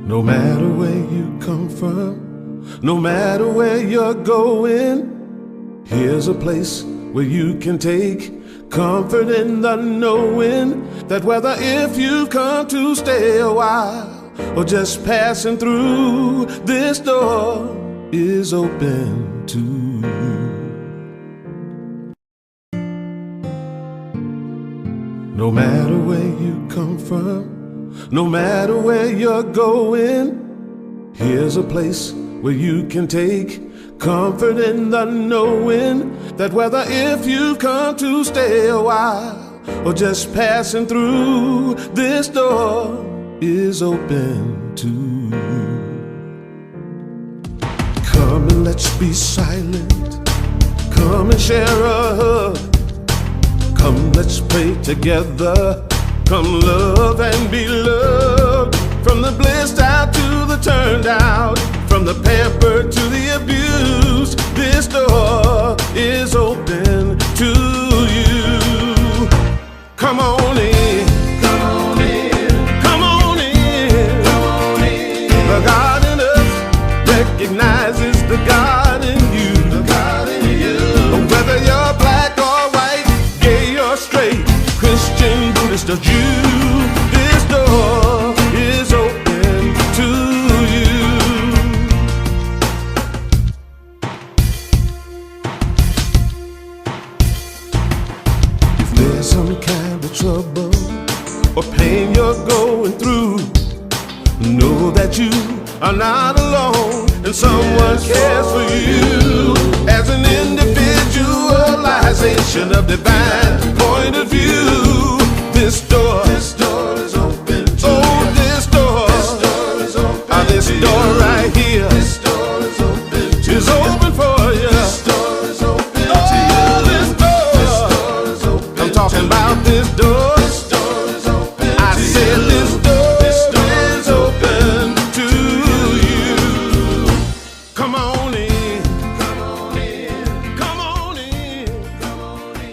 No matter where you come from, no matter where you're going, here's a place where you can take comfort in the knowing that whether if you've come to stay a while or just passing through, this door is open to you. No matter where you come from, no matter where you're going, here's a place where you can take comfort in the knowing that whether if you've come to stay a while or just passing through, this door is open to you. Come and let's be silent. Come and share a hug. Come, let's pray together. Come love and be loved. From the blissed out to the turned out, from the pampered to the abused, this door is open to you. Come on in, come on in, come on in, come on in. The God in us recognizes the God in you, the God in you. Whether you're black or white, gay or straight, Christian, Buddhist or Jew, this door is open to you. If there's some kind of trouble or pain you're going through, know that you are not alone and someone cares for you. As an individualization of divine point of view, this door is open to you. This door is open. This door right here, this door is open to is open for you. This door is open to you. This door is open. I'm talking about this door. This door is open. I said this door is open to you. Come on in, come on in, come on in, come on in.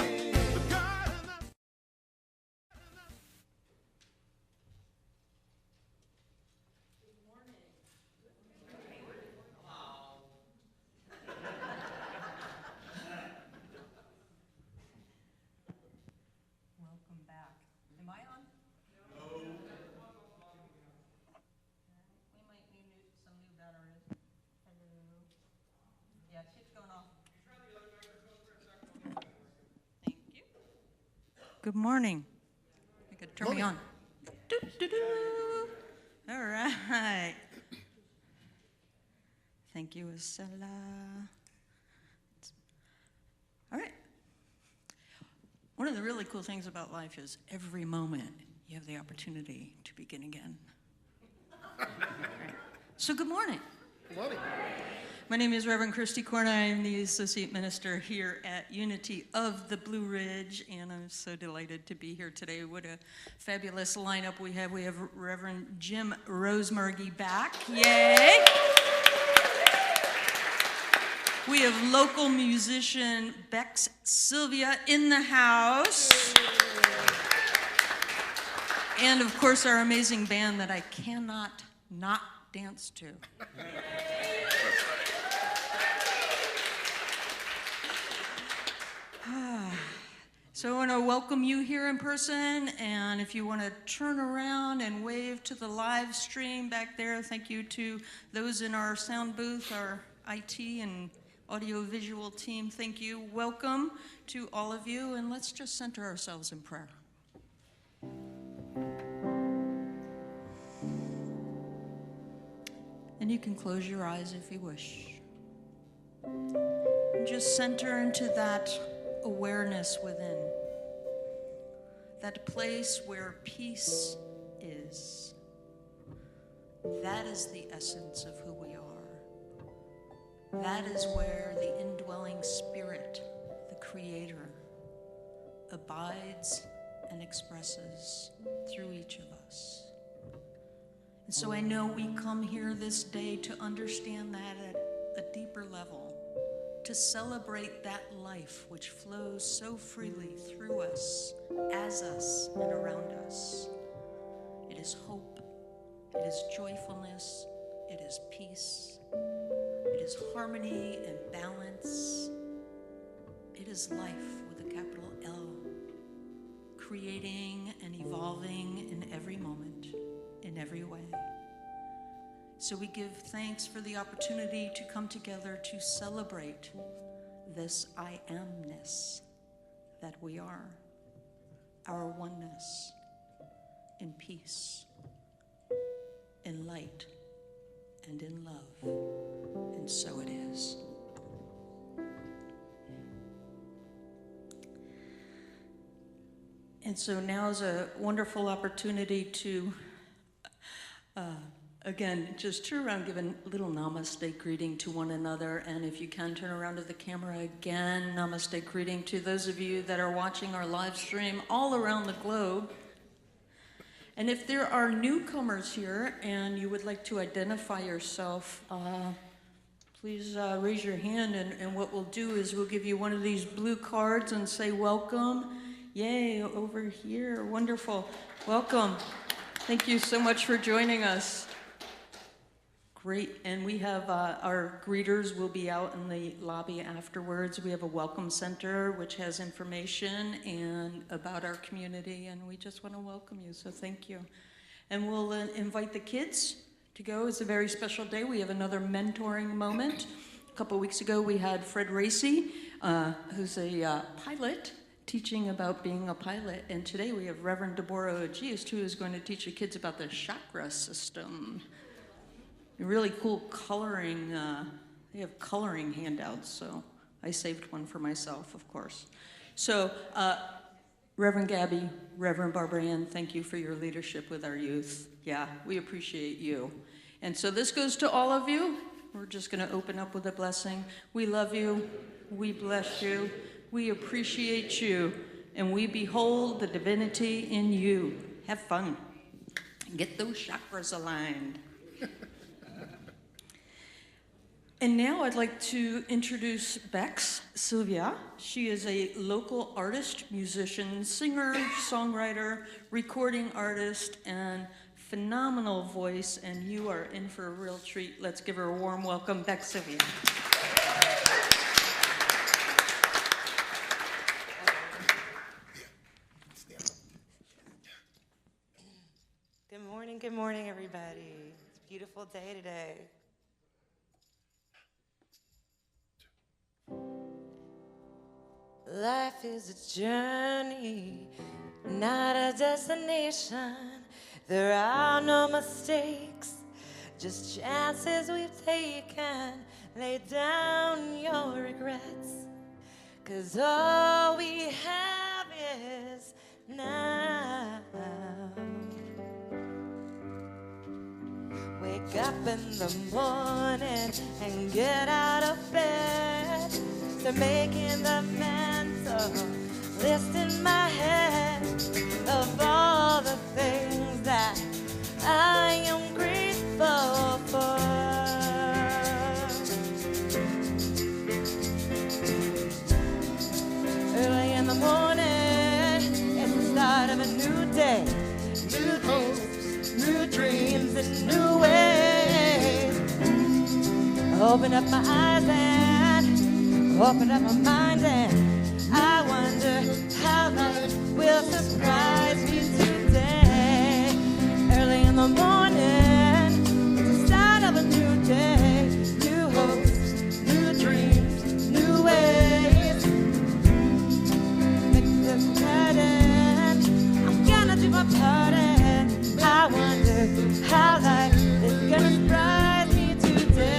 Welcome back. Am I on? No. We might need some new batteries. Hello. Yeah, shit's going off. Thank you. Good morning. You could turn me on. All right. Thank you, Estella. All right. One of the really cool things about life is every moment you have the opportunity to begin again. Right. So good morning. Good morning. My name is Reverend Christy Corn. I am the Associate Minister here at Unity of the Blue Ridge, and I'm so delighted to be here today. What a fabulous lineup we have. We have Reverend Jim Rosemergy back. Yay! We have local musician Bex Silvia in the house. And of course, our amazing band that I cannot not dance to. So I want to welcome you here in person, and if you want to turn around and wave to the live stream back there, thank you to those in our sound booth, our IT and audiovisual team, thank you. Welcome to all of you, and let's just center ourselves in prayer. And you can close your eyes if you wish. And just center into that awareness within, that place where peace is. That is the essence of who we are. That is where the indwelling spirit, the Creator, abides and expresses through each of us. And so I know we come here this day to understand that at a deeper level, to celebrate that life which flows so freely through us, as us, and around us. It is hope, It is joyfulness. It is peace. It is harmony and balance. It is life with a capital L, creating and evolving in every moment, in every way. So we give thanks for the opportunity to come together to celebrate this I amness that we are, our oneness in peace, in light, and in love. And so it is. And so now is a wonderful opportunity to, again, just turn around, give a little namaste greeting to one another. And if you can, turn around to the camera again. Namaste greeting to those of you that are watching our live stream all around the globe. And if there are newcomers here and you would like to identify yourself, please raise your hand. And what we'll do is we'll give you one of these blue cards and say, welcome. Yay, over here. Wonderful. Welcome. Thank you so much for joining us. Great. And we have our greeters will be out in the lobby afterwards. We have a welcome center which has information and about our community, and we just want to welcome you. So thank you. And we'll invite the kids to go. It's a very special day. We have another mentoring moment. A couple weeks ago we had Fred Racy, who's a pilot, teaching about being a pilot. And today we have Reverend Deborah Ogiest, who is going to teach the kids about the chakra system. Really cool coloring, they have coloring handouts, so I saved one for myself, of course. So, Reverend Gabby, Reverend Barbara Ann, thank you for your leadership with our youth. Yeah, we appreciate you. And so this goes to all of you. We're just gonna open up with a blessing. We love you, we bless you, we appreciate you, and we behold the divinity in you. Have fun. Get those chakras aligned. And now I'd like to introduce Bex Silvia. She is a local artist, musician, singer, songwriter, recording artist, and phenomenal voice, and you are in for a real treat. Let's give her a warm welcome, Bex Silvia. Good morning, everybody. It's a beautiful day today. Life is a journey, not a destination. There are no mistakes, just chances we've taken. Lay down your regrets, 'cause all we have is now. Wake up in the morning and get out of bed. Start making the mental list in my head of all the things that I am grateful for. Early in the morning, it's the start of a new day. New hopes, new dreams, and new ways. Open up my eyes and open up my mind, and I wonder how life will surprise me today. Early in the morning, it's the start of a new day. New hopes, new dreams, new ways. Make this pattern, I'm gonna do my part, and I wonder how life is gonna surprise me today.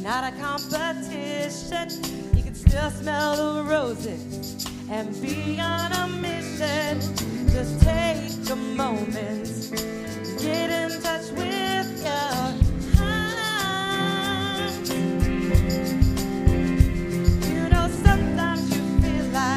Not a competition. You can still smell the roses and be on a mission. Just take a moment, get in touch with your heart. You know, sometimes you feel like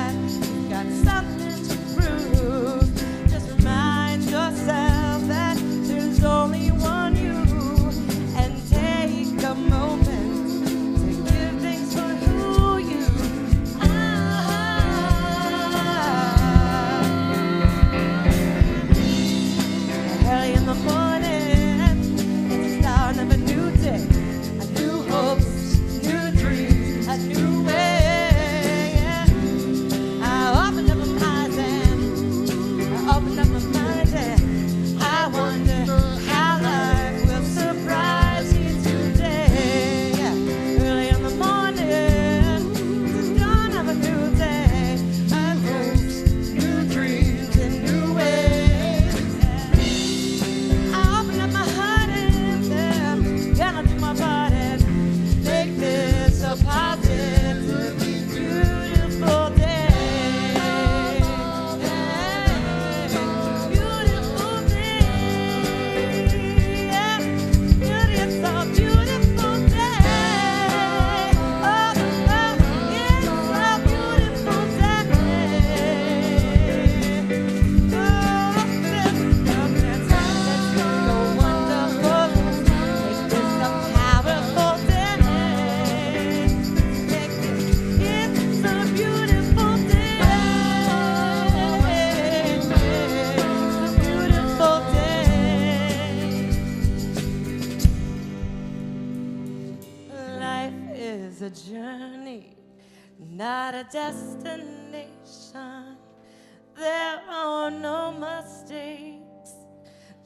journey, not a destination. There are no mistakes,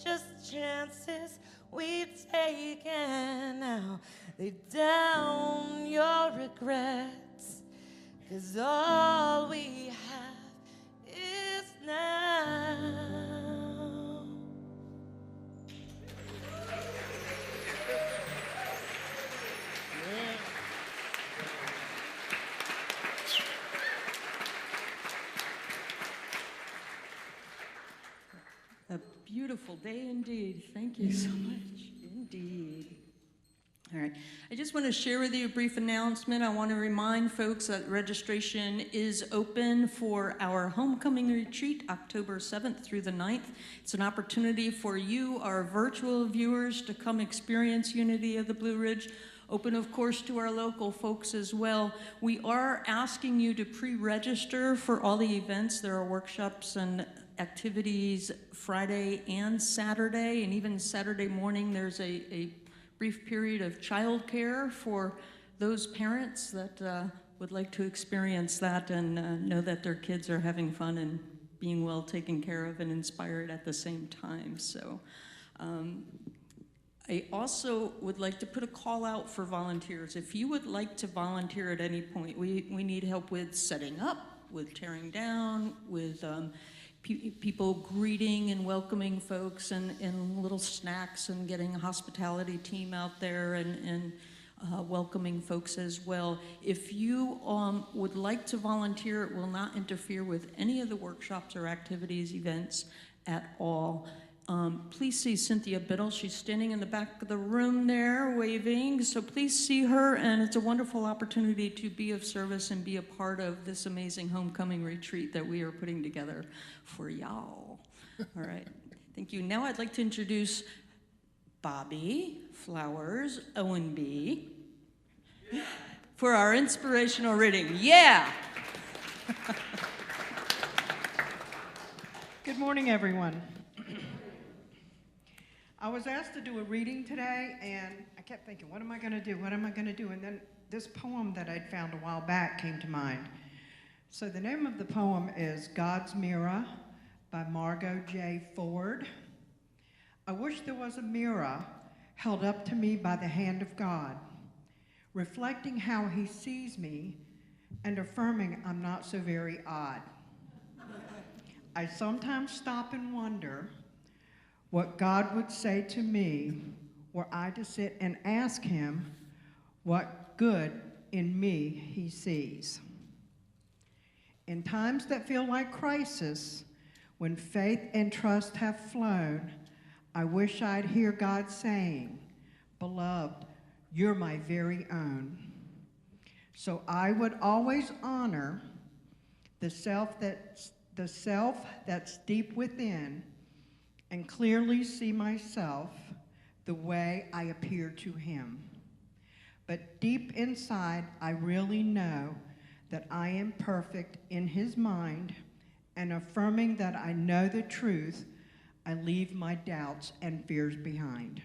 just chances we've taken. Now lay down your regrets, 'cause all we have is now. A beautiful day indeed. Thank you so much. Indeed. All right. I just want to share with you a brief announcement. I want to remind folks that registration is open for our homecoming retreat, October 7th through the 9th. It's an opportunity for you, our virtual viewers, to come experience Unity of the Blue Ridge. Open, of course, to our local folks as well. We are asking you to pre-register for all the events. There are workshops and activities Friday and Saturday, and even Saturday morning there's a brief period of childcare for those parents that would like to experience that and know that their kids are having fun and being well taken care of and inspired at the same time. So I also would like to put a call out for volunteers. If you would like to volunteer at any point, we need help with setting up, with tearing down, with people greeting and welcoming folks, and little snacks, and getting a hospitality team out there and welcoming folks as well. If you would like to volunteer, it will not interfere with any of the workshops or activities, events at all. Please see Cynthia Biddle. She's standing in the back of the room there waving, so please see her, and it's a wonderful opportunity to be of service and be a part of this amazing homecoming retreat that we are putting together for y'all. All right, thank you. Now I'd like to introduce Bobby Flowers Owenby for our inspirational reading. Yeah! Good morning, everyone. I was asked to do a reading today, and I kept thinking, what am I going to do? What am I going to do? And then this poem that I'd found a while back came to mind. So the name of the poem is God's Mirror by Margot J. Ford. I wish there was a mirror held up to me by the hand of God, reflecting how he sees me and affirming I'm not so very odd. I sometimes stop and wonder what God would say to me were I to sit and ask him what good in me he sees. In times that feel like crisis, when faith and trust have flown, I wish I'd hear God saying, "Beloved, you're my very own." So I would always honor the self that's deep within, and clearly see myself the way I appear to him. But deep inside, I really know that I am perfect in his mind, and affirming that I know the truth, I leave my doubts and fears behind.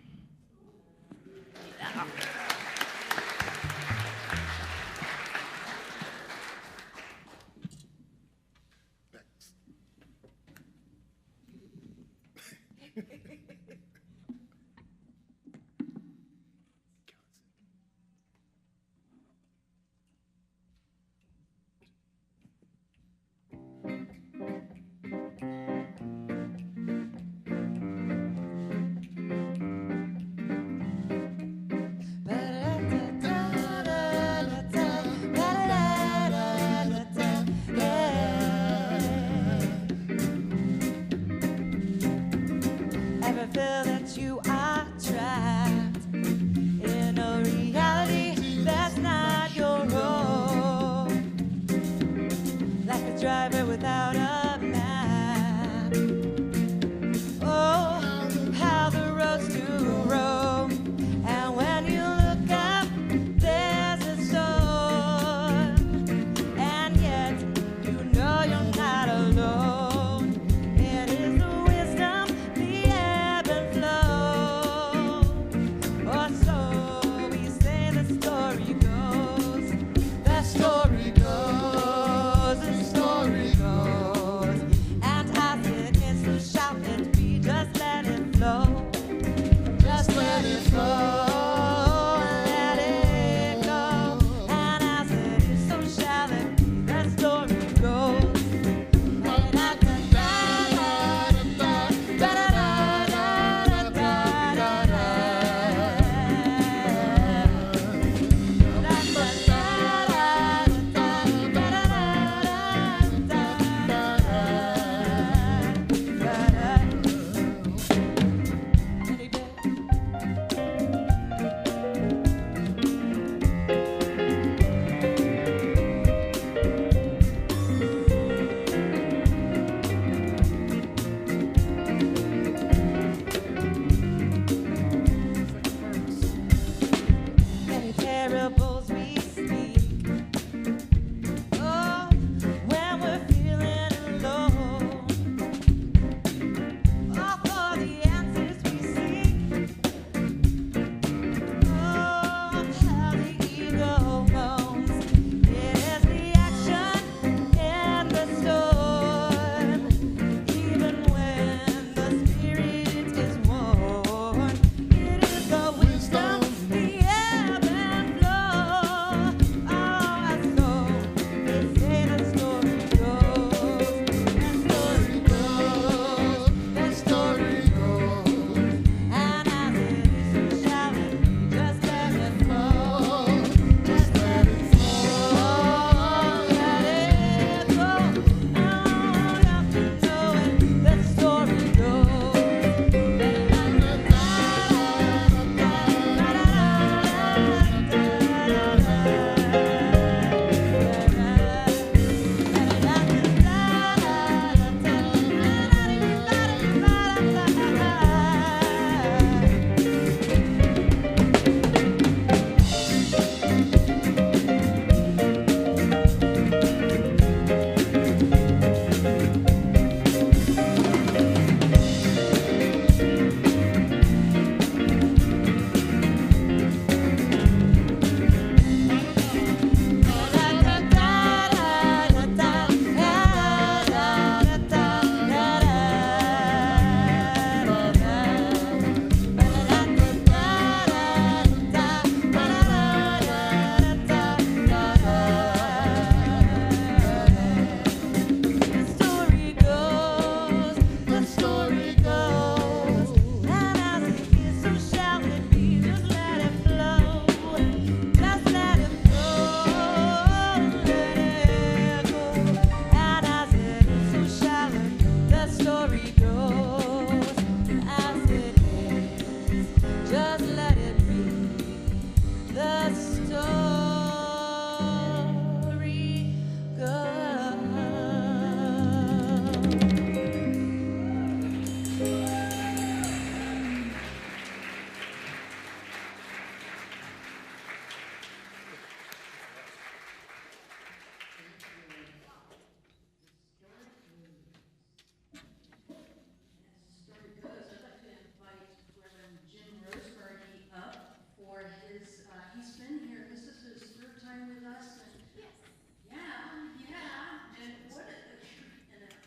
Or so we say the story goes.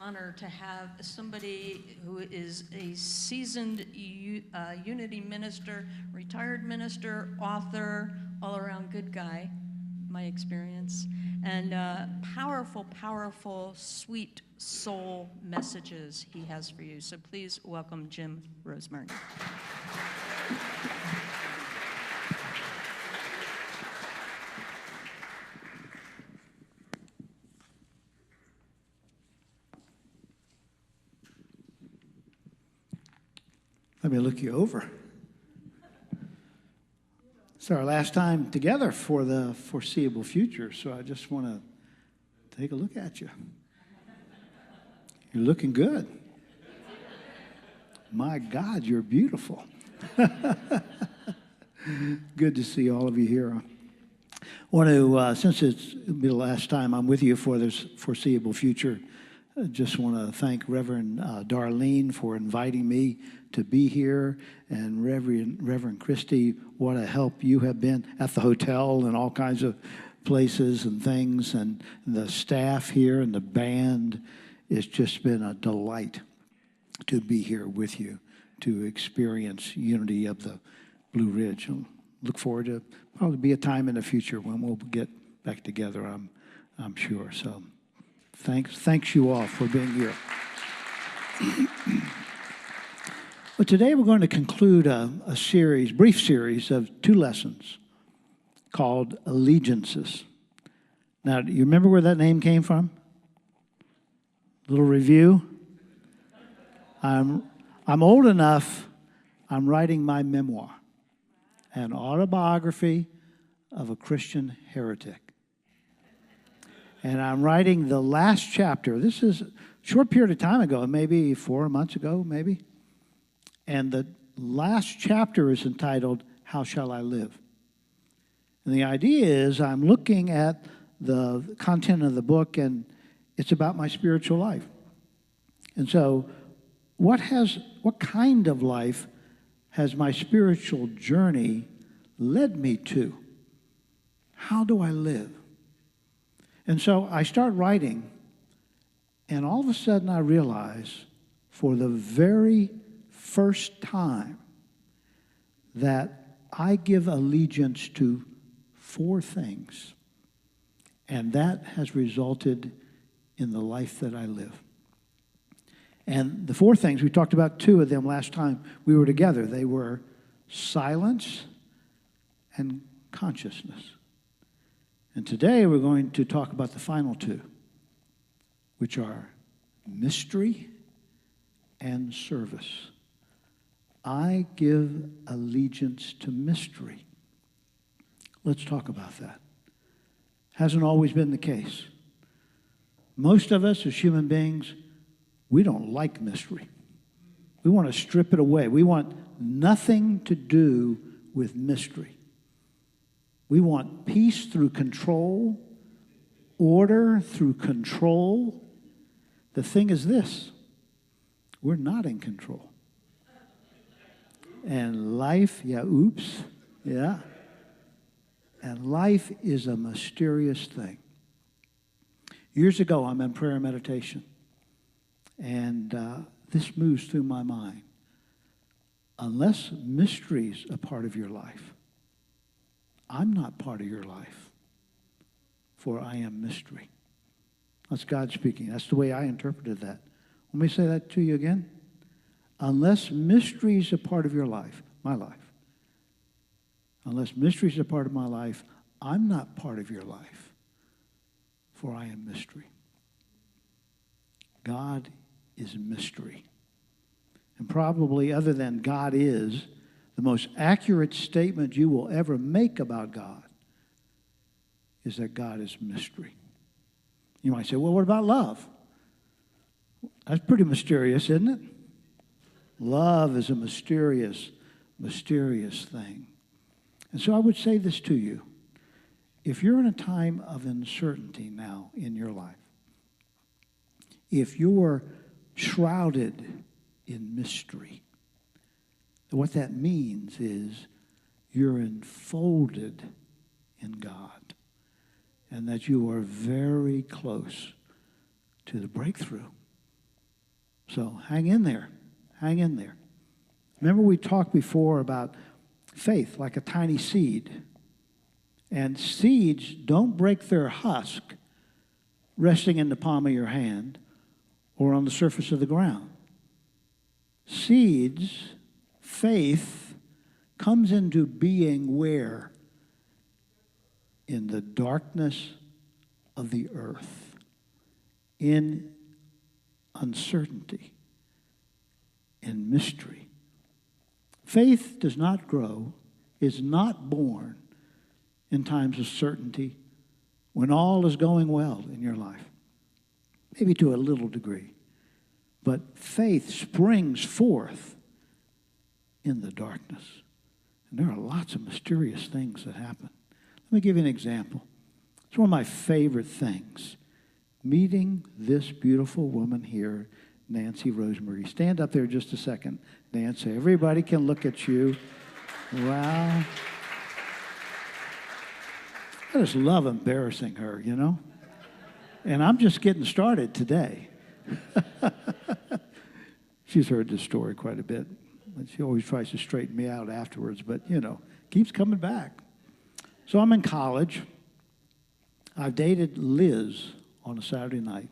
honor to have somebody who is a seasoned Unity minister, retired minister, author, all-around good guy, my experience, and powerful, powerful, sweet soul messages he has for you. So please welcome Jim Rosemergy. Let me look you over. It's our last time together for the foreseeable future, so I just want to take a look at you. You're looking good. My God, you're beautiful. Good to see all of you here. I want to, since it's the last time I'm with you for this foreseeable future, I just want to thank Reverend Darlene for inviting me to be here, and Reverend Christy, what a help you have been at the hotel and all kinds of places and things, and the staff here and the band. It's just been a delight to be here with you, to experience unity of the Blue Ridge. And look forward to probably be a time in the future when we'll get back together, I'm sure. So thanks you all for being here. But today we're going to conclude a brief series of 2 lessons called Allegiances. Now, do you remember where that name came from? A little review. I'm old enough, I'm writing my memoir, an autobiography of a Christian heretic. And I'm writing the last chapter. This is a short period of time ago, maybe 4 months ago, maybe. And the last chapter is entitled, How Shall I Live? And the idea is I'm looking at the content of the book, and it's about my spiritual life. And so what kind of life has my spiritual journey led me to? How do I live? And so I start writing, and all of a sudden I realize for the very first time that I give allegiance to 4 things, and that has resulted in the life that I live. And the 4 things, we talked about 2 of them last time we were together. They were silence and consciousness. And today we're going to talk about the final 2, which are mystery and service. I give allegiance to mystery. Let's talk about that. Hasn't always been the case. Most of us as human beings, we don't like mystery. We want to strip it away. We want nothing to do with mystery. We want peace through control, order through control. The thing is this, we're not in control. And life, and life is a mysterious thing. Years ago, I'm in prayer and meditation, and this moves through my mind. Unless mystery's a part of your life, I'm not part of your life, for I am mystery. That's God speaking. That's the way I interpreted that. Let me say that to you again. Unless mystery is a part of your life, my life, unless mystery is a part of my life, I'm not part of your life, for I am mystery. God is mystery. And probably other than God is, the most accurate statement you will ever make about God is that God is mystery. You might say, well, what about love? That's pretty mysterious, isn't it? Love is a mysterious, mysterious thing. And so I would say this to you. If you're in a time of uncertainty now in your life, if you're shrouded in mystery, what that means is you're enfolded in God, and that you are very close to the breakthrough So hang in there. Hang in there. Remember we talked before about faith like a tiny seed. And seeds don't break their husk resting in the palm of your hand or on the surface of the ground. Seeds, faith, comes into being where? In the darkness of the earth, in uncertainty, in mystery. Faith does not grow, is not born in times of certainty when all is going well in your life, maybe to a little degree. But faith springs forth in the darkness. And there are lots of mysterious things that happen. Let me give you an example. It's one of my favorite things. Meeting this beautiful woman here, Nancy Rosemergy. Stand up there just a second, Nancy. Everybody can look at you. Wow. I just love embarrassing her, you know? And I'm just getting started today. She's heard this story quite a bit. She always tries to straighten me out afterwards, but, you know, keeps coming back. So I'm in college. I've dated Liz on a Saturday night.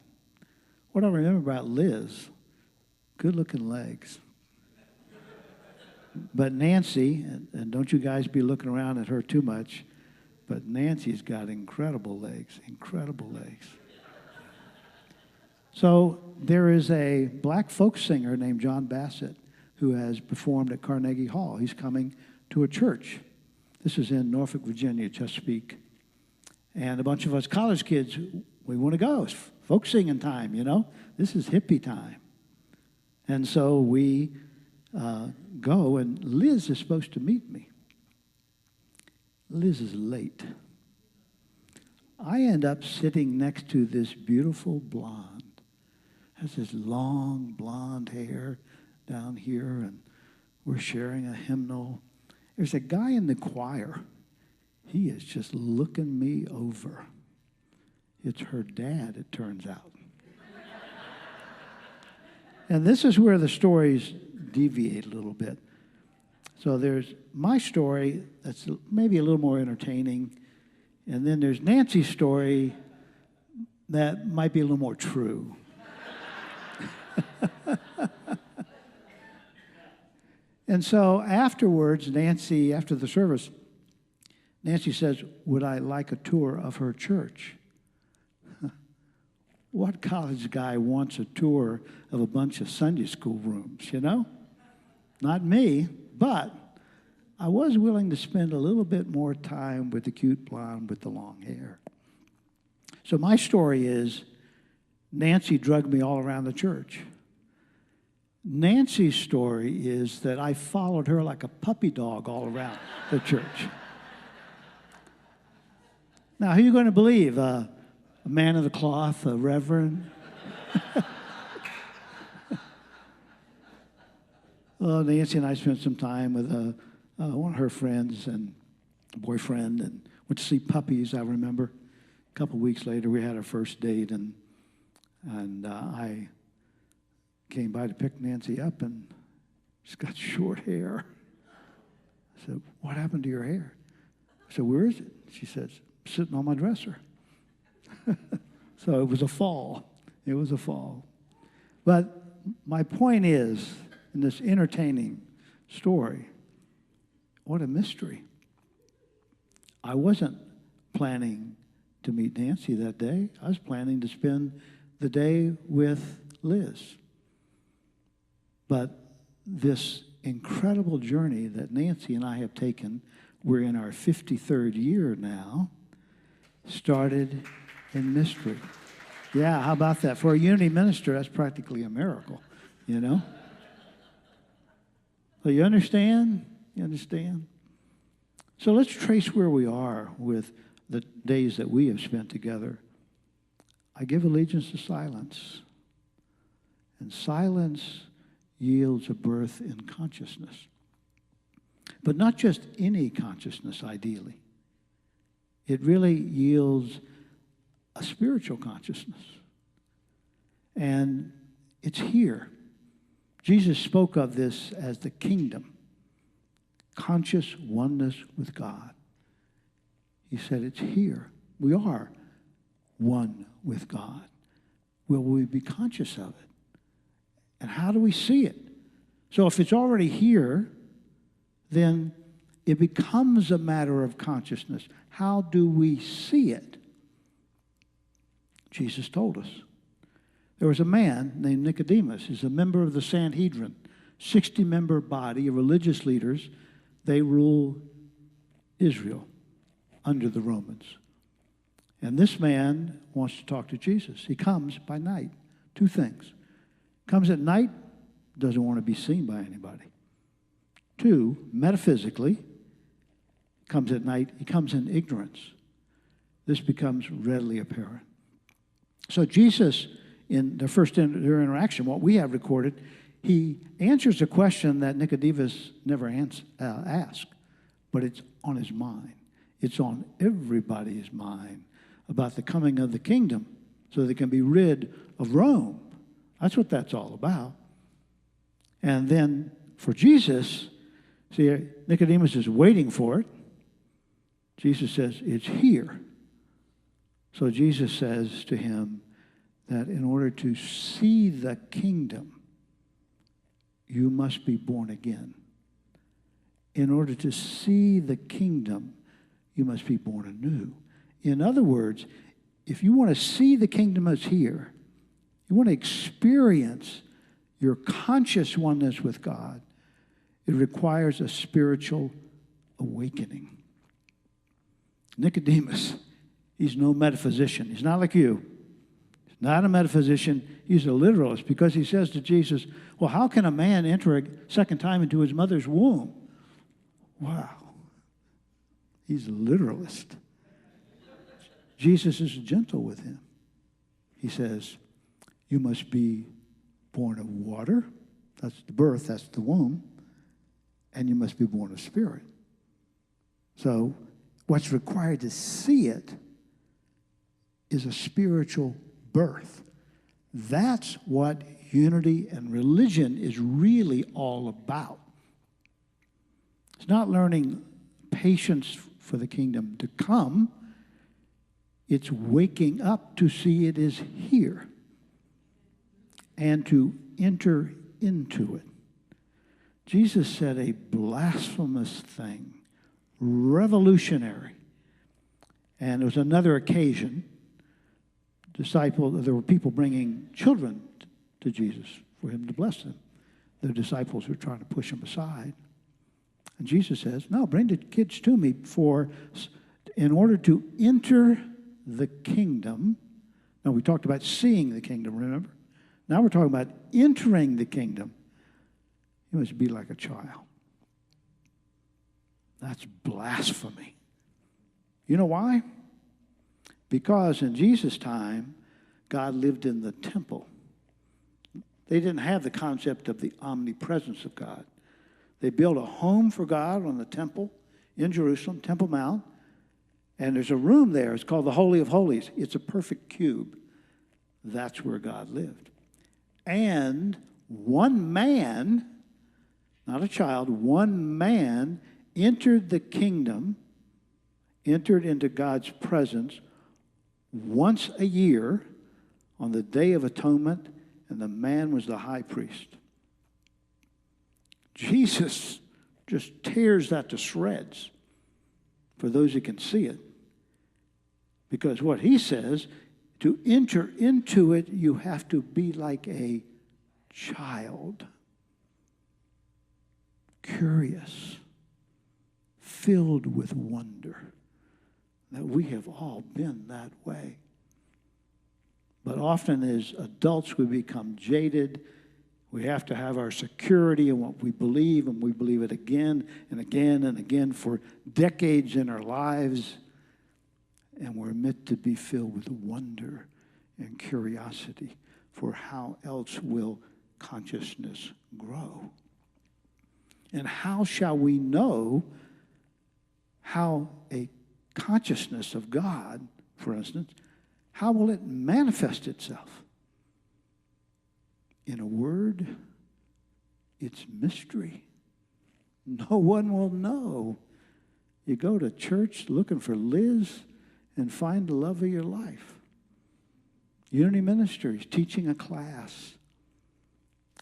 What I remember about Liz, good-looking legs. But Nancy, and don't you guys be looking around at her too much, but Nancy's got incredible legs, incredible legs. So there is a black folk singer named John Bassett who has performed at Carnegie Hall. He's coming to a church. This is in Norfolk, Virginia, Chesapeake. And a bunch of us college kids, we want to go. It's folk singing time, you know. This is hippie time. And so we go, and Liz is supposed to meet me. Liz is late. I end up sitting next to this beautiful blonde. Has this long blonde hair down here, and we're sharing a hymnal. There's a guy in the choir. He is just looking me over. It's her dad, it turns out. And this is where the stories deviate a little bit. So there's my story that's maybe a little more entertaining, and then there's Nancy's story that might be a little more true. And so afterwards, Nancy, after the service, Nancy says, would I like a tour of her church? What college guy wants a tour of a bunch of Sunday school rooms, you know? Not me, but I was willing to spend a little bit more time with the cute blonde with the long hair. So my story is, Nancy drugged me all around the church. Nancy's story is that I followed her like a puppy dog all around the church. Now, who are you going to believe? A man of the cloth, a reverend? Well, Nancy and I spent some time with one of her friends and a boyfriend and went to see puppies, I remember. A couple weeks later, we had our first date, and I came by to pick Nancy up, and she's got short hair. I said, what happened to your hair? I said, where is it? She says, sitting on my dresser. So it was a fall. It was a fall. But my point is, in this entertaining story, what a mystery. I wasn't planning to meet Nancy that day. I was planning to spend the day with Liz. But this incredible journey that Nancy and I have taken, we're in our 53rd year now, started in mystery. Yeah, how about that? For a unity minister, that's practically a miracle, you know? So you understand? You understand? So let's trace where we are with the days that we have spent together. I give allegiance to silence. And silence yields a birth in consciousness. But not just any consciousness, ideally. It really yields a spiritual consciousness. And it's here. Jesus spoke of this as the kingdom, conscious oneness with God. He said it's here. We are one with God. Will we be conscious of it? And how do we see it? So if it's already here, then it becomes a matter of consciousness. How do we see it? Jesus told us. There was a man named Nicodemus. He's a member of the Sanhedrin, 60-member body of religious leaders. They rule Israel under the Romans. And this man wants to talk to Jesus. He comes by night. Two things. Comes at night, doesn't want to be seen by anybody. Two, metaphysically, comes at night, he comes in ignorance. This becomes readily apparent. So Jesus, in their first interaction, what we have recorded, he answers a question that Nicodemus never asked, but it's on his mind. It's on everybody's mind about the coming of the kingdom so they can be rid of Rome. That's what that's all about. And then for Jesus, see, Nicodemus is waiting for it. Jesus says, it's here. So Jesus says to him that in order to see the kingdom, you must be born again. In order to see the kingdom, you must be born anew. In other words, if you want to see the kingdom as here, you want to experience your conscious oneness with God, it requires a spiritual awakening. Nicodemus, he's no metaphysician. He's not like you. He's not a metaphysician. He's a literalist because he says to Jesus, well, how can a man enter a second time into his mother's womb? Wow. He's a literalist. Jesus is gentle with him. He says, you must be born of water. That's the birth, that's the womb. And you must be born of spirit. So what's required to see it is a spiritual birth. That's what unity and religion is really all about. It's not learning patience for the kingdom to come. It's waking up to see it is here and to enter into it. Jesus said a blasphemous thing, revolutionary. And there was another occasion, there were people bringing children to Jesus for him to bless them. The disciples were trying to push him aside. And Jesus says, no, bring the kids to me, for in order to enter the kingdom. Now, we talked about seeing the kingdom, remember? Now we're talking about entering the kingdom. You must be like a child. That's blasphemy. You know why? Because in Jesus' time, God lived in the temple. They didn't have the concept of the omnipresence of God. They built a home for God on the temple in Jerusalem, Temple Mount, and there's a room there. It's called the Holy of Holies. It's a perfect cube. That's where God lived. And one man, not a child, one man entered the kingdom, entered into God's presence once a year on the Day of Atonement, and the man was the high priest. Jesus just tears that to shreds for those who can see it. Because what he says, to enter into it, you have to be like a child. Curious, filled with wonder. That we have all been that way. But often as adults we become jaded. We have to have our security in what we believe, and we believe it again and again and again for decades in our lives. And we're meant to be filled with wonder and curiosity for how else will consciousness grow. And how shall we know how a consciousness of God, for instance, how will it manifest itself? In a word, It's mystery. No one will know. You go to church looking for Liz and find the love of your life. Unity Ministries teaching a class.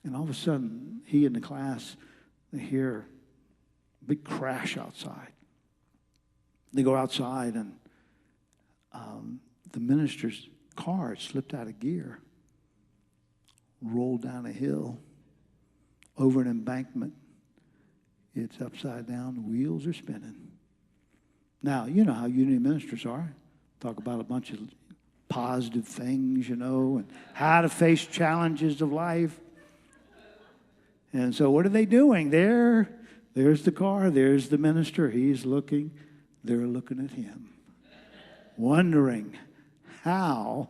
And all of a sudden, he and the class, they hear a big crash outside. They go outside and the minister's car slipped out of gear, rolled down a hill, over an embankment. It's upside down, the wheels are spinning. Now, you know how Unity Ministers are. Talk about a bunch of positive things, you know, and how to face challenges of life. And so what are they doing? There's the car, there's the minister. He's looking, they're looking at him, wondering, how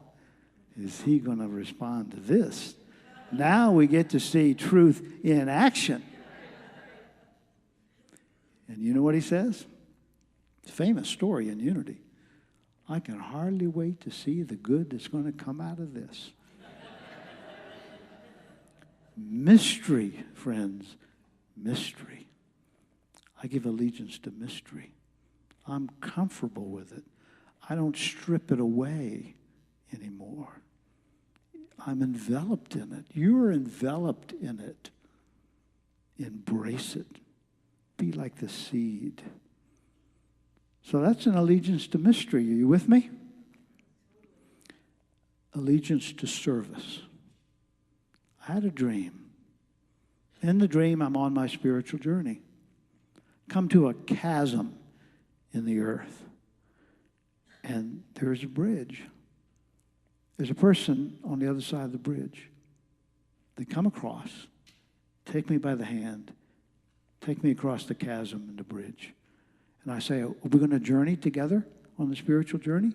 is he going to respond to this? Now we get to see truth in action. And you know what he says? It's a famous story in Unity. I can hardly wait to see the good that's going to come out of this. Mystery, friends, mystery. I give allegiance to mystery. I'm comfortable with it. I don't strip it away anymore. I'm enveloped in it. You're enveloped in it. Embrace it. Be like the seed. So that's an allegiance to mystery. Are you with me? Allegiance to service. I had a dream. In the dream, I'm on my spiritual journey. Come to a chasm in the earth. And there's a bridge. There's a person on the other side of the bridge. They come across, take me by the hand, take me across the chasm and the bridge. And I say, are we going to journey together on the spiritual journey?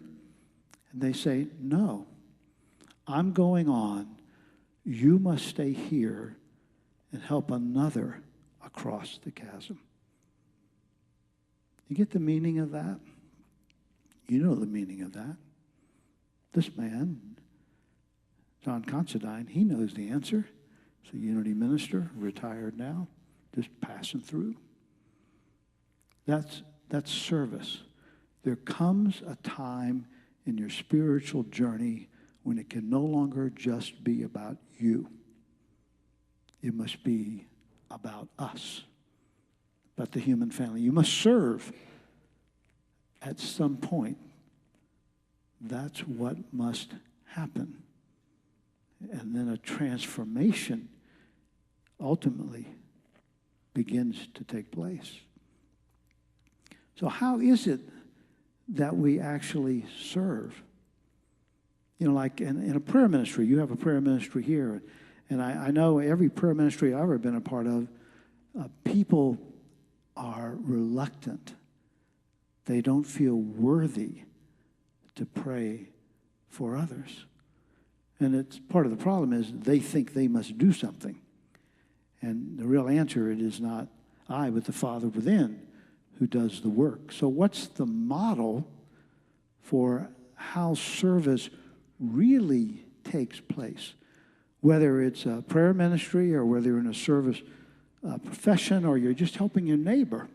And they say, no, I'm going on. You must stay here and help another across the chasm. You get the meaning of that? You know the meaning of that. This man, John Considine, he knows the answer. He's a Unity minister, retired now, just passing through. That's service. There comes a time in your spiritual journey when it can no longer just be about you. It must be about us, about the human family. You must serve at some point. That's what must happen. And then a transformation ultimately begins to take place. So how is it that we actually serve? You know, like in a prayer ministry, you have a prayer ministry here. And I know every prayer ministry I've ever been a part of, people are reluctant. They don't feel worthy to pray for others. And it's part of the problem is they think they must do something. And the real answer, it is not I, but the Father within who does the work. So what's the model for how service really takes place? Whether it's a prayer ministry or whether you're in a service profession or you're just helping your neighbor.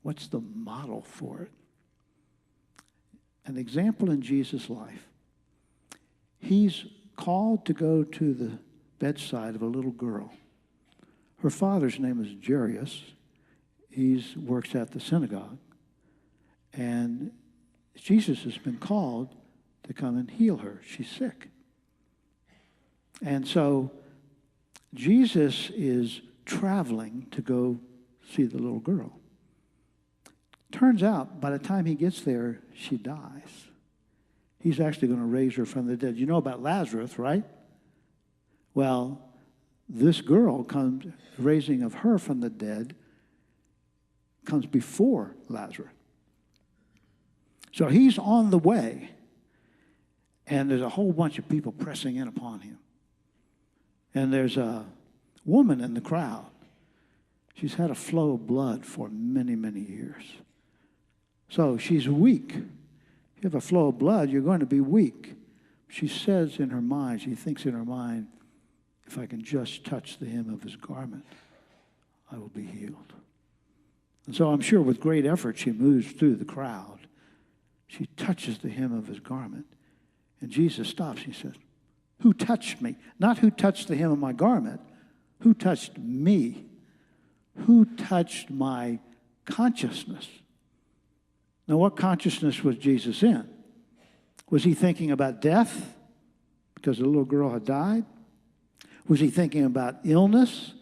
What's the model for it? An example in Jesus' life. He's called to go to the bedside of a little girl. Her father's name is Jairus. He works at the synagogue. And Jesus has been called to come and heal her. She's sick. And so Jesus is traveling to go see the little girl. Turns out, by the time he gets there, she dies. He's actually going to raise her from the dead. You know about Lazarus, right? Well, this girl comes, raising of her from the dead, comes before Lazarus. So he's on the way, and there's a whole bunch of people pressing in upon him. And there's a woman in the crowd. She's had a flow of blood for many, many years. So she's weak. If you have a flow of blood, you're going to be weak. She says in her mind, she thinks in her mind, if if I can just touch the hem of his garment, I will be healed. And so I'm sure with great effort she moves through the crowd. She touches the hem of his garment. And Jesus stops. He says, who touched me? Not who touched the hem of my garment. Who touched me? Who touched my consciousness? Now, what consciousness was Jesus in? Was he thinking about death because the little girl had died? Was he thinking about illness?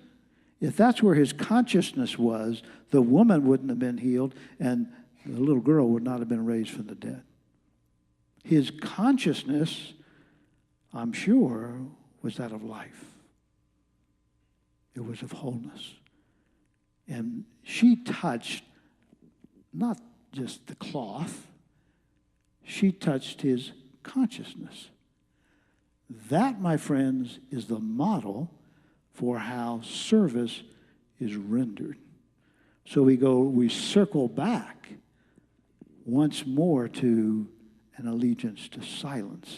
If that's where his consciousness was, the woman wouldn't have been healed and the little girl would not have been raised from the dead. His consciousness, I'm sure, was that of life. It was of wholeness. And she touched not just the cloth, she touched his consciousness. That, my friends, is the model for how service is rendered. So we circle back once more to an allegiance to silence.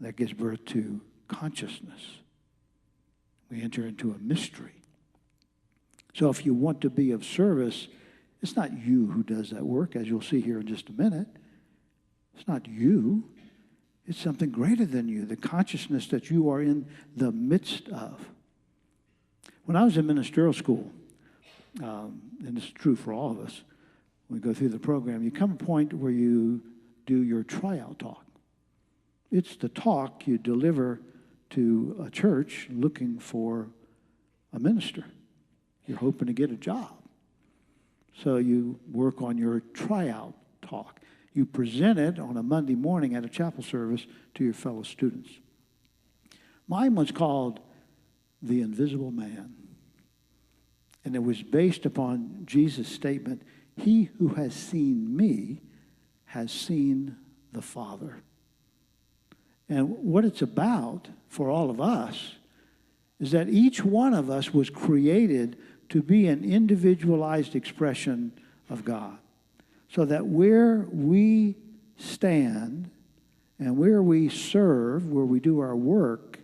That gives birth to consciousness. We enter into a mystery. So if you want to be of service, it's not you who does that work, as you'll see here in just a minute. It's not you. It's something greater than you, the consciousness that you are in the midst of. When I was in ministerial school, and this is true for all of us, when we go through the program, you come to a point where you do your tryout talk. It's the talk you deliver to a church looking for a minister. You're hoping to get a job. So you work on your tryout talk. You present it on a Monday morning at a chapel service to your fellow students. Mine was called The Invisible Man. And it was based upon Jesus' statement, he who has seen me has seen the Father. And what it's about for all of us is that each one of us was created to be an individualized expression of God. So that where we stand and where we serve, where we do our work,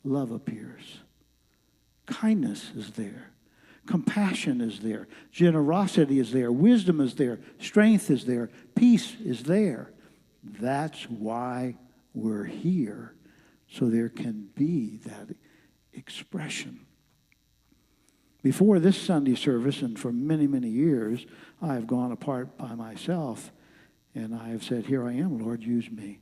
love appears. Kindness is there. Compassion is there. Generosity is there. Wisdom is there. Strength is there. Peace is there. That's why we're here, so there can be that expression. Before this Sunday service, and for many, many years, I have gone apart by myself, and I have said, here I am, Lord, use me.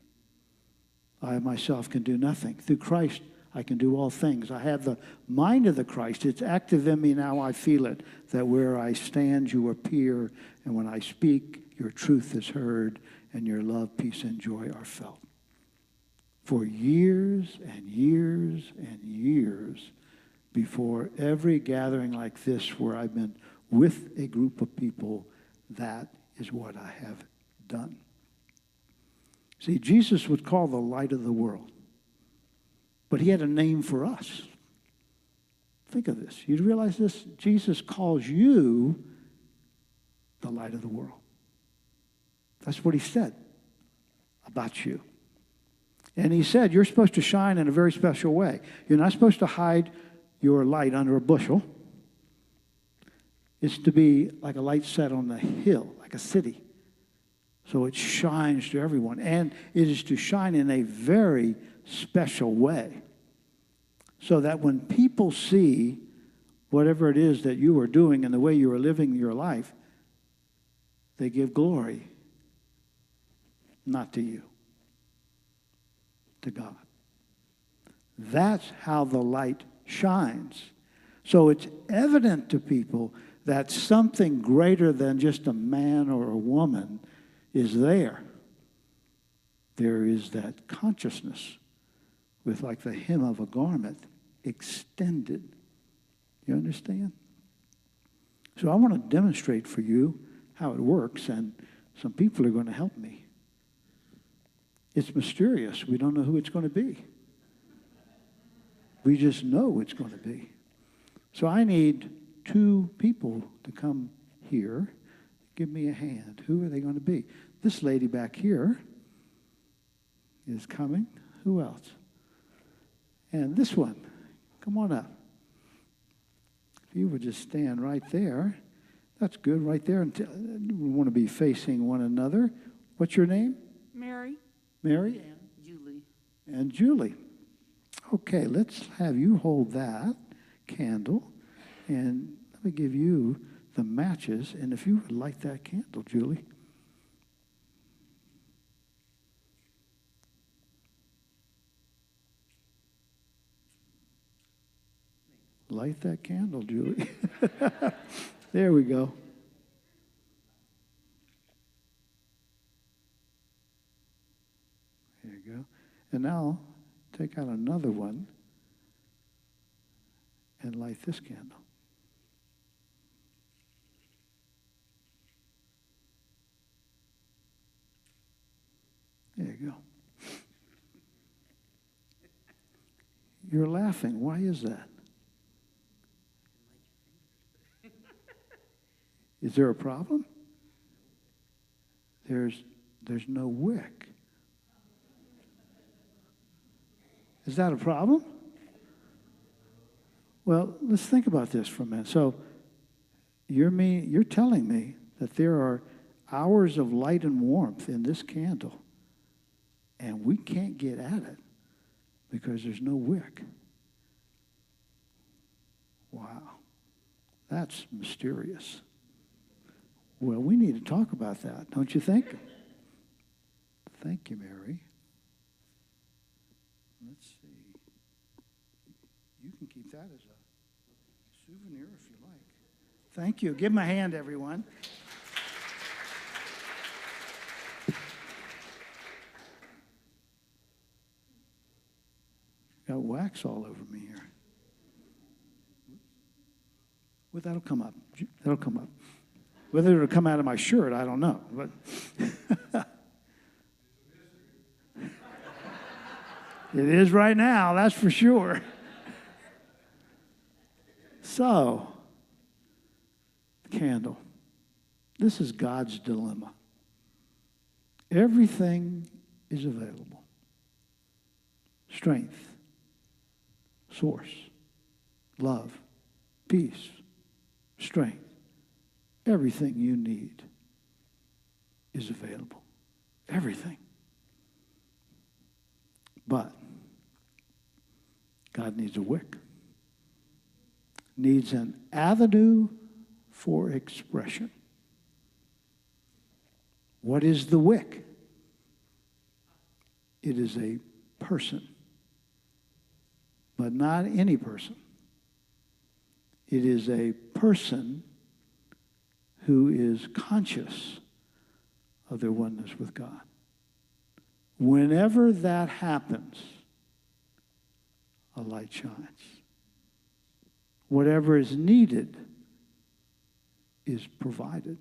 I myself can do nothing. Through Christ, I can do all things. I have the mind of the Christ. It's active in me now. I feel it, that where I stand, you appear, and when I speak, your truth is heard, and your love, peace, and joy are felt. For years and years and years, before every gathering like this where I've been with a group of people, that is what I have done. See, Jesus was called the light of the world, but he had a name for us. Think of this. You realize this? Jesus calls you the light of the world. That's what he said about you. And he said, you're supposed to shine in a very special way. You're not supposed to hide your light under a bushel. It's to be like a light set on the hill, like a city. So it shines to everyone. And it is to shine in a very special way. So that when people see whatever it is that you are doing and the way you are living your life, they give glory, not to you, to God. That's how the light shines. So it's evident to people that something greater than just a man or a woman is there. There is that consciousness with like the hem of a garment extended. You understand? So I want to demonstrate for you how it works, and some people are going to help me. It's mysterious. We don't know who it's going to be. We just know it's going to be. So I need 2 people to come here. Give me a hand. Who are they going to be? This lady back here is coming. Who else? And this one, come on up. If you would just stand right there. That's good, right there. We want to be facing one another. What's your name? Mary. Mary? And Julie. And Julie. Okay, let's have you hold that candle. And let me give you the matches. And if you would light that candle, Julie. Light that candle, Julie. There we go. There you go. And now, take out another one and light this candle. There you go. You're laughing. Why is that? Is there a problem? There's no wick. Is that a problem? Well, let's think about this for a minute. So you're telling me that there are hours of light and warmth in this candle, and we can't get at it because there's no wick. Wow. That's mysterious. Well, we need to talk about that, don't you think? Thank you, Mary. Let's see. You can keep that as a souvenir if you like. Thank you. Give them a hand, everyone. Got wax all over me here. Well, that'll come up. That'll come up. Whether it'll come out of my shirt, I don't know. But it is right now, that's for sure. So, the candle. This is God's dilemma. Everything is available. Strength, source, love, peace, strength. Everything you need is available. Everything. But God needs a wick. Needs an avenue for expression. What is the wick? It is a person. But not any person. It is a person who is conscious of their oneness with God. Whenever that happens, a light shines. Whatever is needed is provided.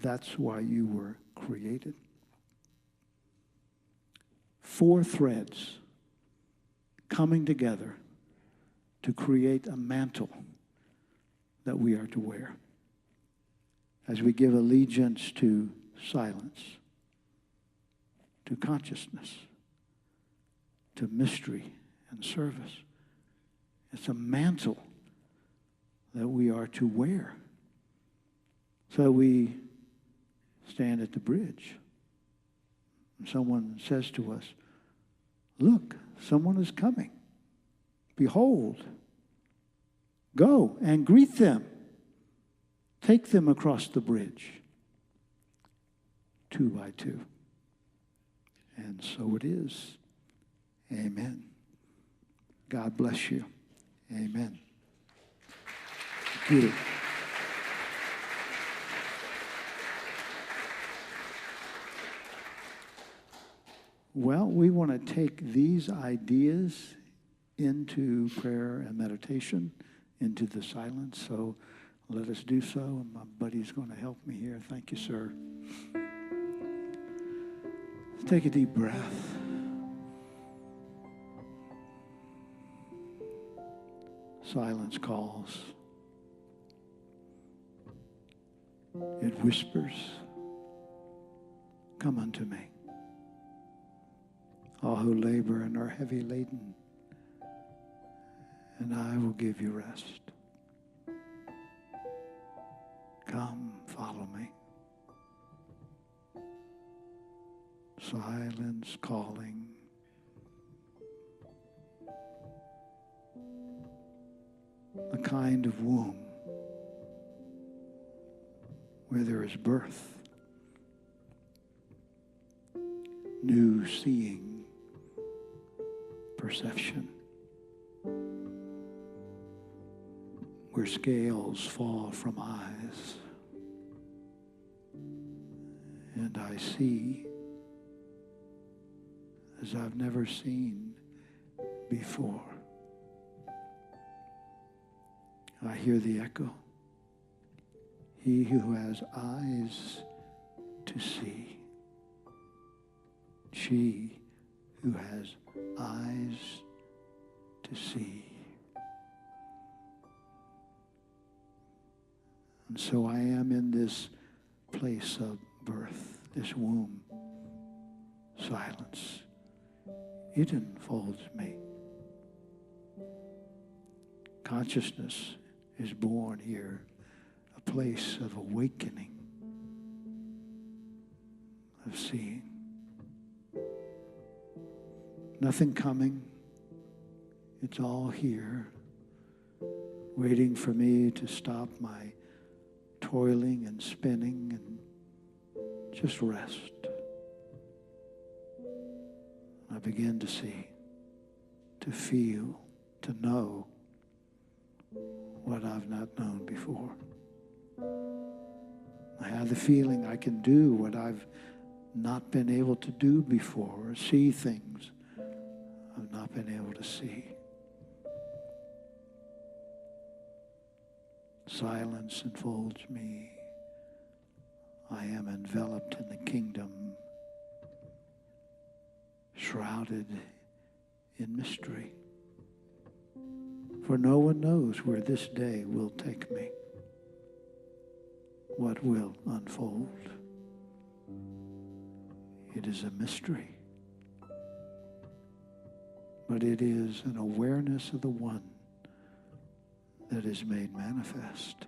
That's why you were created. 4 threads coming together to create a mantle that we are to wear as we give allegiance to silence, to consciousness, to mystery and service. It's a mantle that we are to wear. So we stand at the bridge and someone says to us, "Look, someone is coming. Behold, go and greet them. Take them across the bridge, 2 by 2. And so it is. Amen. God bless you. Amen. Thank you. Well, we want to take these ideas into prayer and meditation, into the silence. So let us do so. And my buddy's going to help me here. Thank you, sir. Take a deep breath. Silence calls. It whispers, "Come unto me, all who labor and are heavy laden, and I will give you rest. Come, follow me. Silence calling. The kind of womb where there is birth, new seeing, perception, where scales fall from eyes, and I see as I've never seen before. I hear the echo. He who has eyes to see, she who has eyes to see. And so I am in this place of birth, this womb, silence. It enfolds me. Consciousness is born here, a place of awakening, of seeing. Nothing coming. It's all here, waiting for me to stop my toiling and spinning and just rest. I begin to see, to feel, to know what I've not known before. I have the feeling I can do what I've not been able to do before, or see things I've not been able to see. Silence enfolds me. I am enveloped in the kingdom, shrouded in mystery. For no one knows where this day will take me, what will unfold. It is a mystery, but it is an awareness of the one that is made manifest.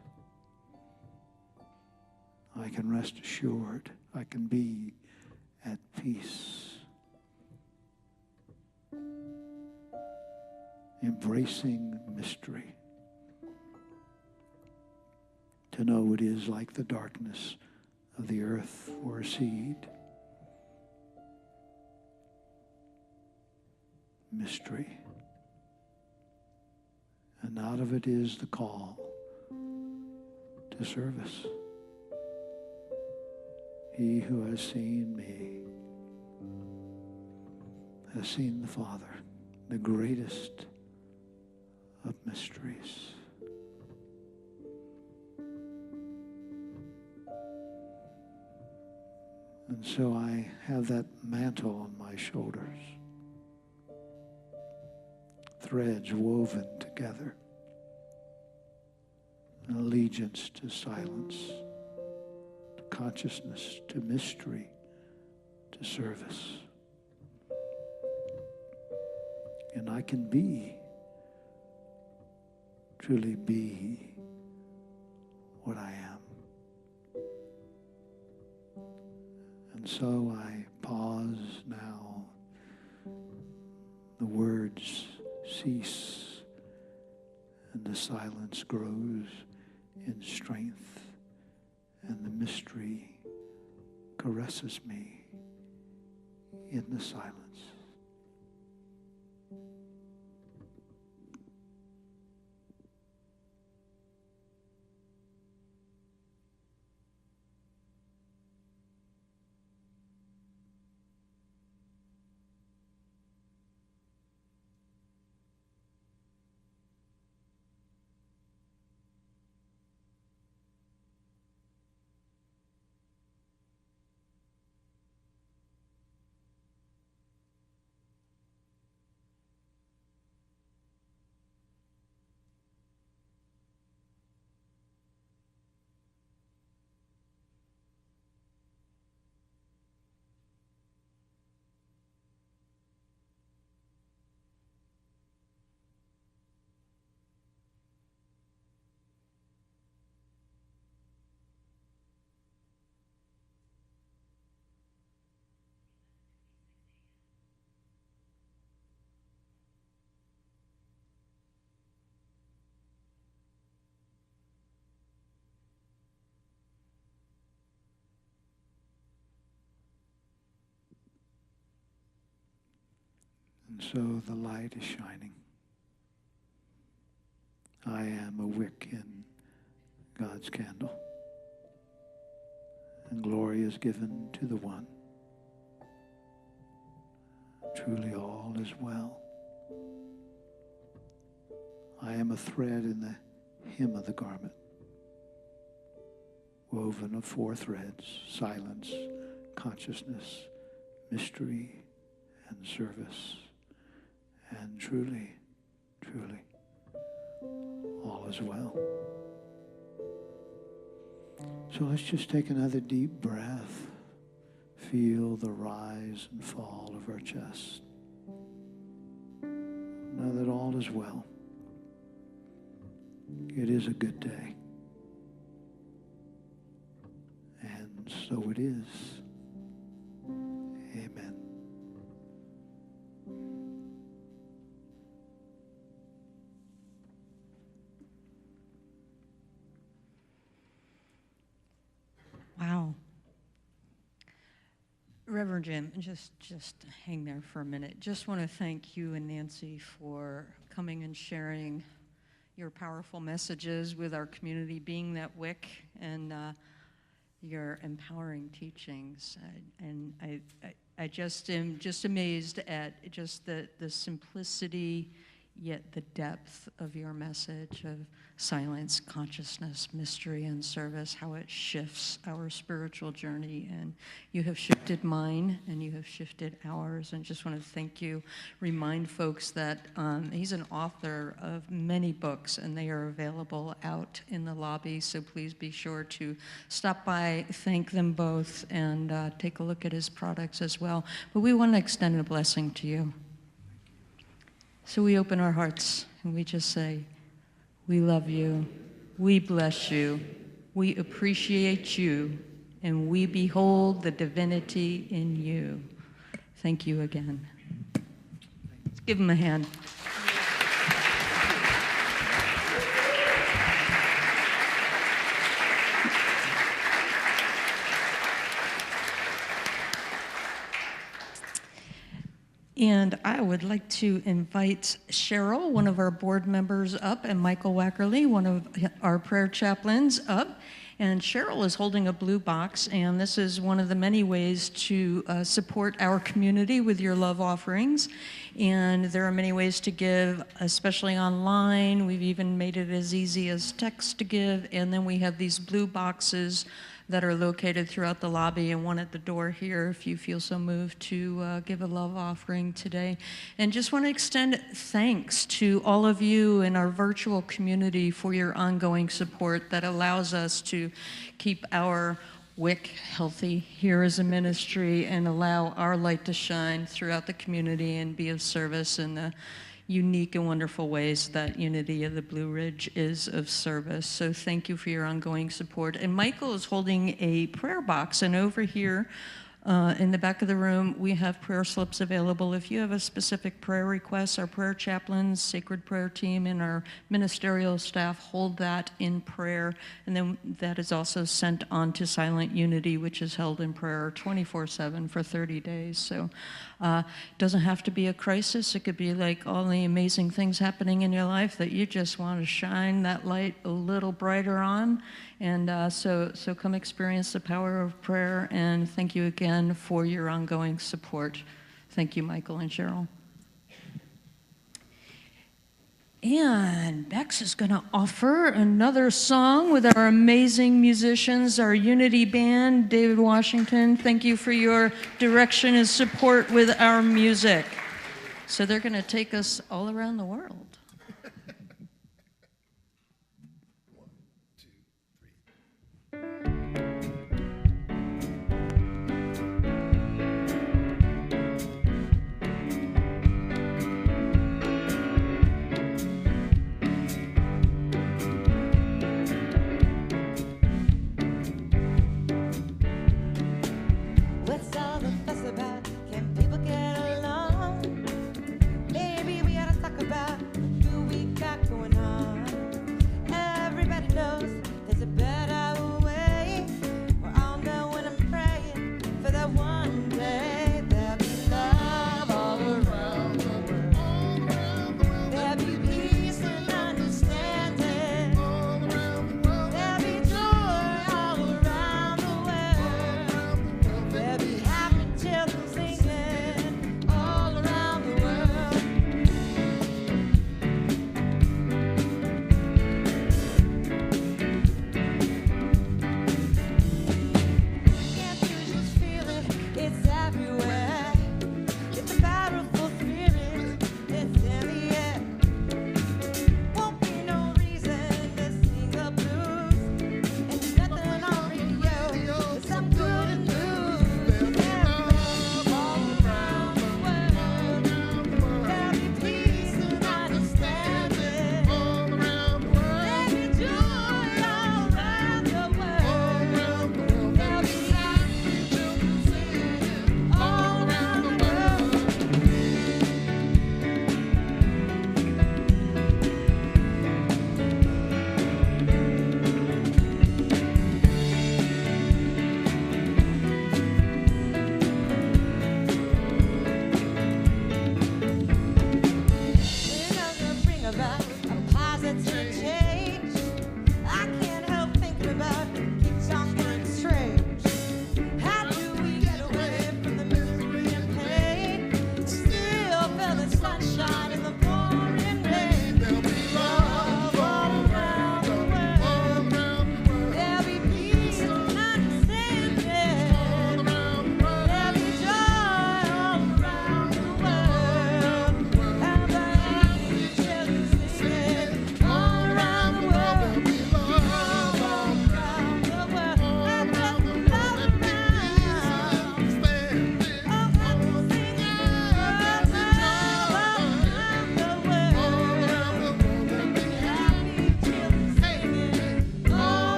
I can rest assured, I can be at peace, embracing mystery, to know it is like the darkness of the earth for a seed. Mystery. And out of it is the call to service. He who has seen me has seen the Father, the greatest of mysteries. And so I have that mantle on my shoulders, threads woven together, an allegiance to silence, to consciousness, to mystery, to service. And I can be, truly be what I am. And so I pause now. The words cease, and the silence grows in strength, and the mystery caresses me in the silence. And so the light is shining. I am a wick in God's candle. And glory is given to the one. Truly all is well. I am a thread in the hem of the garment, woven of 4 threads: silence, consciousness, mystery, and service. And truly, truly, all is well. So let's just take another deep breath. Feel the rise and fall of our chest. Know that all is well. It is a good day. And so it is. Amen. Wow. Reverend Jim, just hang there for a minute. Just want to thank you and Nancy for coming and sharing your powerful messages with our community, being that wick, and your empowering teachings. And I just am just amazed at just the simplicity, yet the depth of your message of silence, consciousness, mystery, and service, how it shifts our spiritual journey. And you have shifted mine, and you have shifted ours. And just want to thank you. Remind folks that he's an author of many books, and they are available out in the lobby. So please be sure to stop by, thank them both, and take a look at his products as well. But we want to extend a blessing to you. So we open our hearts and we just say, we love you, we bless you, we appreciate you, and we behold the divinity in you. Thank you again. Let's give him a hand. And I would like to invite Cheryl, one of our board members, up, and Michael Wackerly, one of our prayer chaplains, up. And Cheryl is holding a blue box, and this is one of the many ways to support our community with your love offerings. And there are many ways to give, especially online. We've even made it as easy as text to give. And then we have these blue boxes that are located throughout the lobby, and one at the door here if you feel so moved to give a love offering today. And just want to extend thanks to all of you in our virtual community for your ongoing support that allows us to keep our WIC healthy here as a ministry and allow our light to shine throughout the community and be of service in the unique and wonderful ways that Unity of the Blue Ridge is of service. So thank you for your ongoing support. And Michael is holding a prayer box, and over here in the back of the room, we have prayer slips available. If you have a specific prayer request, our prayer chaplains, sacred prayer team, and our ministerial staff hold that in prayer. And then that is also sent on to Silent Unity, which is held in prayer 24/7 for 30 days. So it doesn't have to be a crisis. It could be like all the amazing things happening in your life that you just want to shine that light a little brighter on. And so come experience the power of prayer, and thank you again for your ongoing support. Thank you, Michael and Cheryl. And Bex is going to offer another song with our amazing musicians, our Unity Band. David Washington, thank you for your direction and support with our music. So they're going to take us all around the world. What's all the fuss about? Can people get along? Maybe we ought to talk about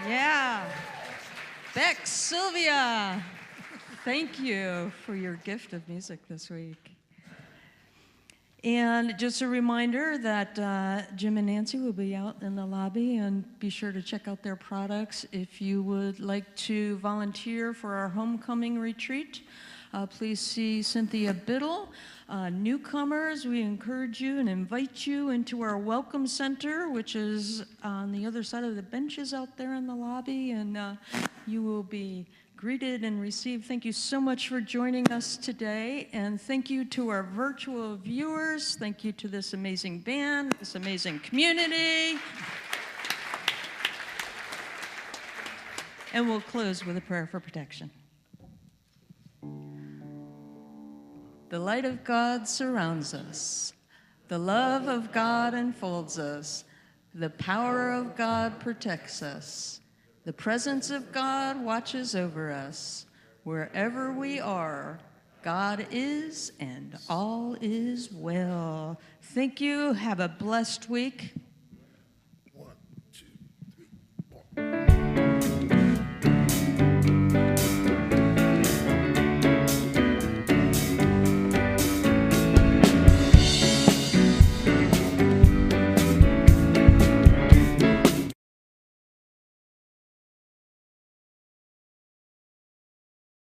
Yeah. Bex Silvia, thank you for your gift of music this week. And just a reminder that Jim and Nancy will be out in the lobby, and be sure to check out their products. If you would like to volunteer for our homecoming retreat, please see Cynthia Biddle. Newcomers, we encourage you and invite you into our Welcome Center, which is on the other side of the benches out there in the lobby, and you will be greeted and received. Thank you so much for joining us today, and thank you to our virtual viewers. Thank you to this amazing band, this amazing community. And we'll close with a prayer for protection. The light of God surrounds us. The love of God enfolds us. The power of God protects us. The presence of God watches over us. Wherever we are, God is, and all is well. Thank you. Have a blessed week.